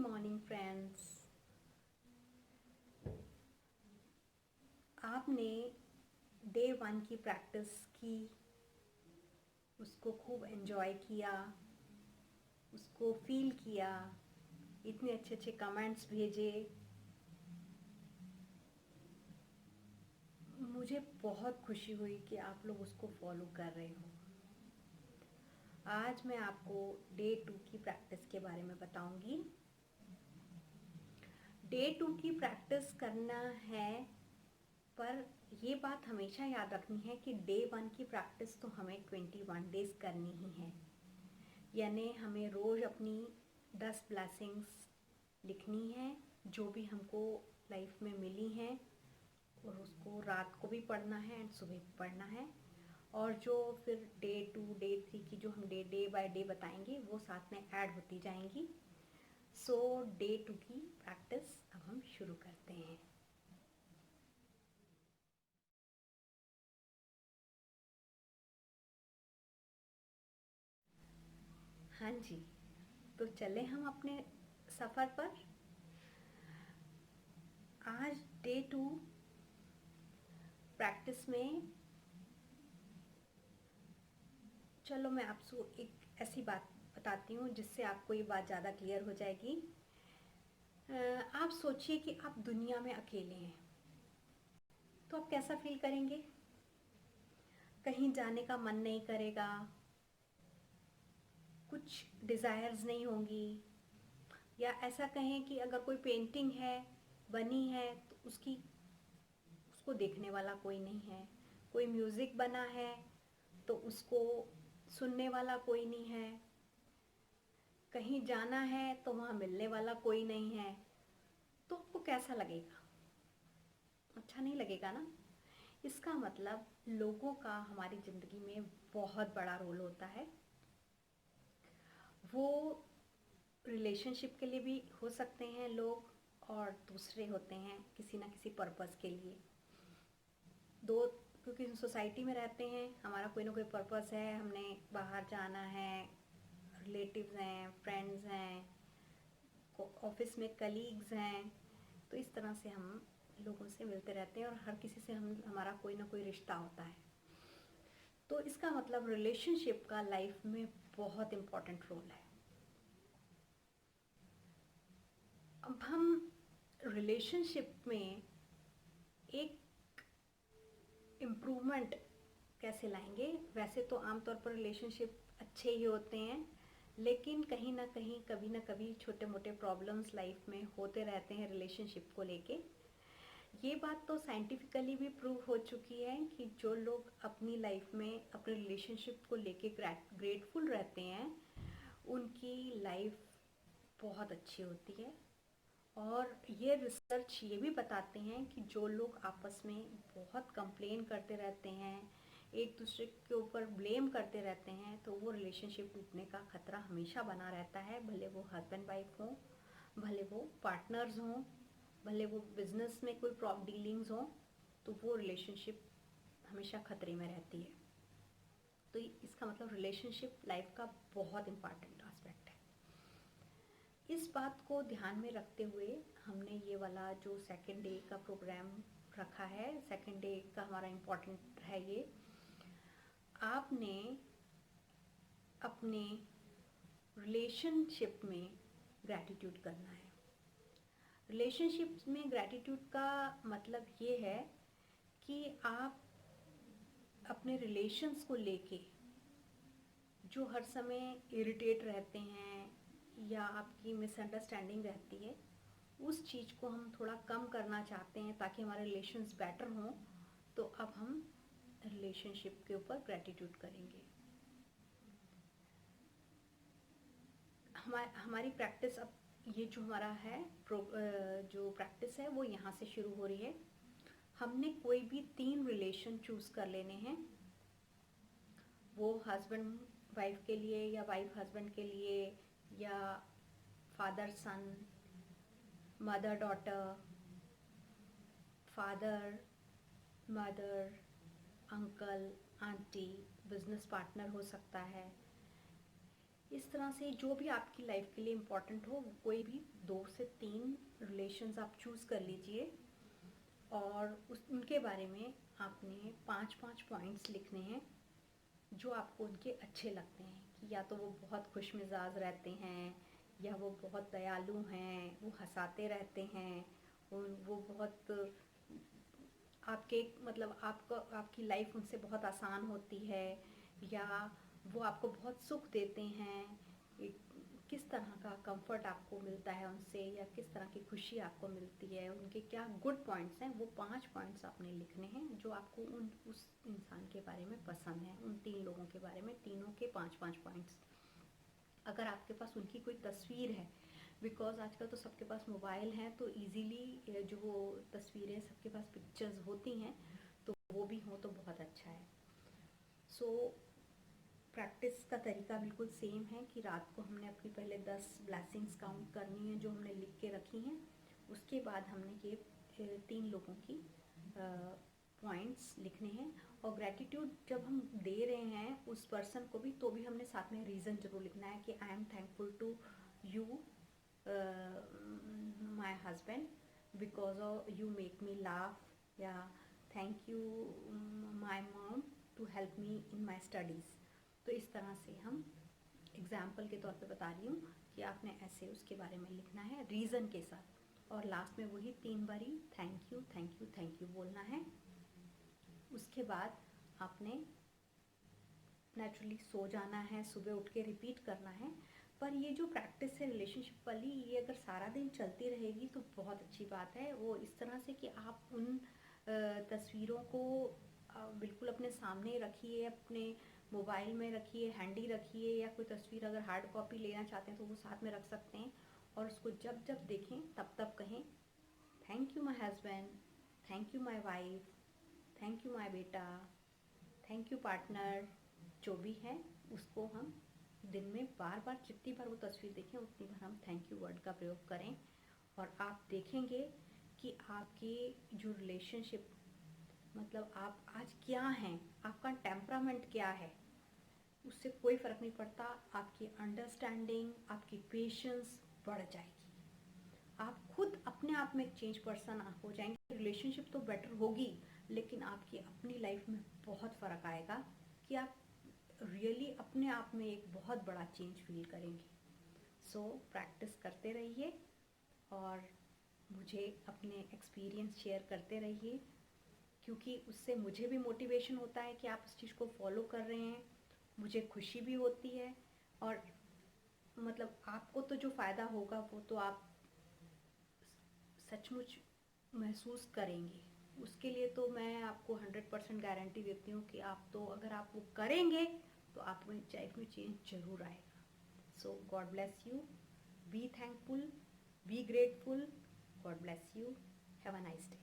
Morning friends. आपने day 1 की practice की, उसको खूब एंजॉय किया, उसको फील किया, इतने अच्छे अच्छे कमेंट्स भेजे। मुझे बहुत खुशी हुई कि आप लोग उसको फॉलो कर रहे हो। आज मैं आपको डे 2 की प्रैक्टिस के बारे में बताऊंगी। डे 2 की प्रैक्टिस करना है, पर ये बात हमेशा याद रखनी है कि डे 1 की प्रैक्टिस तो हमें 21 डेज़ करनी ही है। यानी हमें रोज़ अपनी 10 ब्लेसिंग्स लिखनी है जो भी हमको लाइफ में मिली हैं, और उसको रात को भी पढ़ना है एंड सुबह भी पढ़ना है। और जो फिर डे 2 डे 3 की जो हम डे बाय डे बताएंगे वो साथ में ऐड होती जाएंगी। सो डे 2 की प्रैक्टिस अब हम शुरू करते हैं। हाँ जी, तो चले हम अपने सफ़र पर। आज डे 2 प्रैक्टिस में चलो मैं आपको एक ऐसी बात बताती हूँ जिससे आपको ये बात ज़्यादा क्लियर हो जाएगी। आप सोचिए कि आप दुनिया में अकेले हैं, तो आप कैसा फील करेंगे? कहीं जाने का मन नहीं करेगा, कुछ डिज़ायर्स नहीं होंगी, या ऐसा कहें कि अगर कोई पेंटिंग है बनी है तो उसको देखने वाला कोई नहीं है। कोई म्यूज़िक बना है तो उसको सुनने वाला कोई नहीं है। कहीं जाना है तो वहाँ मिलने वाला कोई नहीं है। तो आपको कैसा लगेगा? अच्छा नहीं लगेगा ना। इसका मतलब लोगों का हमारी ज़िंदगी में बहुत बड़ा रोल होता है। वो रिलेशनशिप के लिए भी हो सकते हैं लोग, और दूसरे होते हैं किसी ना किसी पर्पस के लिए। दो, क्योंकि सोसाइटी में रहते हैं, हमारा कोई ना कोई पर्पस है, हमने बाहर जाना है, रिलेटिव्स हैं, फ्रेंड्स हैं, ऑफिस में कलीग्स हैं। तो इस तरह से हम लोगों से मिलते रहते हैं और हर किसी से हमारा कोई ना कोई रिश्ता होता है। तो इसका मतलब रिलेशनशिप का लाइफ में बहुत इम्पोर्टेंट रोल है। अब हम रिलेशनशिप में एक इम्प्रूवमेंट कैसे लाएंगे? वैसे तो आमतौर पर रिलेशनशिप अच्छे ही होते हैं, लेकिन कहीं ना कहीं कभी ना कभी छोटे मोटे प्रॉब्लम्स लाइफ में होते रहते हैं रिलेशनशिप को लेके। ये बात तो साइंटिफिकली भी प्रूव हो चुकी है कि जो लोग अपनी लाइफ में अपने रिलेशनशिप को लेके ग्रेटफुल रहते हैं, उनकी लाइफ बहुत अच्छी होती है। और ये रिसर्च ये भी बताते हैं कि जो लोग आपस में बहुत कंप्लेन करते रहते हैं, एक दूसरे के ऊपर ब्लेम करते रहते हैं, तो वो रिलेशनशिप टूटने का खतरा हमेशा बना रहता है। भले वो हस्बैंड वाइफ हों, भले वो पार्टनर्स हों, भले वो बिजनेस में कोई डीलिंग्स हों, तो वो रिलेशनशिप हमेशा खतरे में रहती है। तो इसका मतलब रिलेशनशिप लाइफ का बहुत इम्पॉर्टेंट एस्पेक्ट है। इस बात को ध्यान में रखते हुए हमने ये वाला जो सेकेंड डे का प्रोग्राम रखा है, सेकेंड डे का हमारा इम्पोर्टेंट है ये। आपने अपने रिलेशनशिप में ग्रैटिट्यूड करना है। रिलेशनशिप में ग्रैटिट्यूड का मतलब ये है कि आप अपने रिलेशंस को लेके जो हर समय इरिटेट रहते हैं या आपकी मिसअंडरस्टैंडिंग रहती है, उस चीज़ को हम थोड़ा कम करना चाहते हैं ताकि हमारे रिलेशंस बेटर हों। तो अब हम रिलेशनशिप के ऊपर ग्रैटिट्यूड करेंगे। हमारी प्रैक्टिस अब ये जो हमारा है जो प्रैक्टिस है वो यहाँ से शुरू हो रही है। हमने कोई भी 3 रिलेशन चूज़ कर लेने हैं। वो हस्बैंड वाइफ के लिए, या वाइफ हस्बैंड के लिए, या father son, mother daughter, father mother, uncle aunty, business partner हो सकता है, इस तरह से जो भी आपकी लाइफ के लिए इम्पोर्टेंट हो, कोई भी 2 से 3 रिलेशंस आप चूज़ कर लीजिए और उनके बारे में आपने 5-5 पॉइंट्स लिखने हैं जो आपको उनके अच्छे लगते हैं, कि या तो वो बहुत खुश मिजाज रहते हैं, या वो बहुत दयालु हैं, वो हंसाते रहते हैं, वो बहुत आपके मतलब आपको आपकी लाइफ उनसे बहुत आसान होती है, या वो आपको बहुत सुख देते हैं, किस तरह का कंफर्ट आपको मिलता है उनसे, या किस तरह की खुशी आपको मिलती है, उनके क्या गुड पॉइंट्स हैं। वो 5 पॉइंट्स आपने लिखने हैं जो आपको उस इंसान के बारे में पसंद है, उन 3 लोगों के बारे में, तीनों के 5-5 पॉइंट्स। अगर आपके पास उनकी कोई तस्वीर है, बिकॉज आजकल तो सबके पास मोबाइल हैं, तो इजीली जो वो तस्वीरें सबके पास पिक्चर्स होती हैं, तो वो भी हो तो बहुत अच्छा है। सो प्रैक्टिस का तरीका बिल्कुल सेम है कि रात को हमने अपनी पहले 10 ब्लेसिंग्स काउंट करनी है जो हमने लिख के रखी हैं। उसके बाद हमने ये 3 लोगों की पॉइंट्स लिखने हैं। और ग्रैटिट्यूड जब हम दे रहे हैं उस पर्सन को भी, तो भी हमने साथ में रीज़न ज़रूर लिखना है कि I am thankful to you my husband because of you make me laugh, या thank you my mom to help me in my studies. तो इस तरह से हम एग्जाम्पल के तौर पे बता रही हूँ कि आपने ऐसे उसके बारे में लिखना है रीज़न के साथ, और लास्ट में वही 3 बारी thank you thank you thank you बोलना है। उसके बाद आपने नेचुरली सो जाना है, सुबह उठ के रिपीट करना है। पर ये जो प्रैक्टिस है रिलेशनशिप वाली, ये अगर सारा दिन चलती रहेगी तो बहुत अच्छी बात है। वो इस तरह से कि आप उन तस्वीरों को बिल्कुल अपने सामने रखिए, अपने मोबाइल में रखिए, हैंडी रखिए, या कोई तस्वीर अगर हार्ड कॉपी लेना चाहते हैं तो वो साथ में रख सकते हैं। और उसको जब जब देखें तब तब कहें thank you my husband, thank you my wife, thank you माई बेटा, थैंक यू पार्टनर। जो भी है उसको हम दिन में बार बार, जितनी बार वो तस्वीर देखें उतनी बार हम थैंक यू वर्ड का प्रयोग करें। और आप देखेंगे कि आपकी जो रिलेशनशिप, मतलब आप आज क्या हैं, आपका टेम्परामेंट क्या है, उससे कोई फ़र्क नहीं पड़ता। आपकी अंडरस्टैंडिंग, आपकी पेशेंस बढ़ जाएगी। आप खुद अपने आप में एक चेंज पर्सन हो जाएंगे। रिलेशनशिप तो बेटर होगी, लेकिन आपकी अपनी लाइफ में बहुत फ़र्क आएगा कि आप रियली अपने आप में एक बहुत बड़ा चेंज फील करेंगे। सो प्रैक्टिस करते रहिए और मुझे अपने एक्सपीरियंस शेयर करते रहिए, क्योंकि उससे मुझे भी मोटिवेशन होता है कि आप इस चीज़ को फॉलो कर रहे हैं, मुझे खुशी भी होती है। और मतलब आपको तो जो फ़ायदा होगा वो तो आप सचमुच महसूस करेंगे। उसके लिए तो मैं आपको 100% गारंटी देती हूँ कि आप तो अगर आप वो करेंगे तो आपको लाइफ में चेंज जरूर आएगा। So God bless you, be thankful, be grateful, God bless you, have a nice day.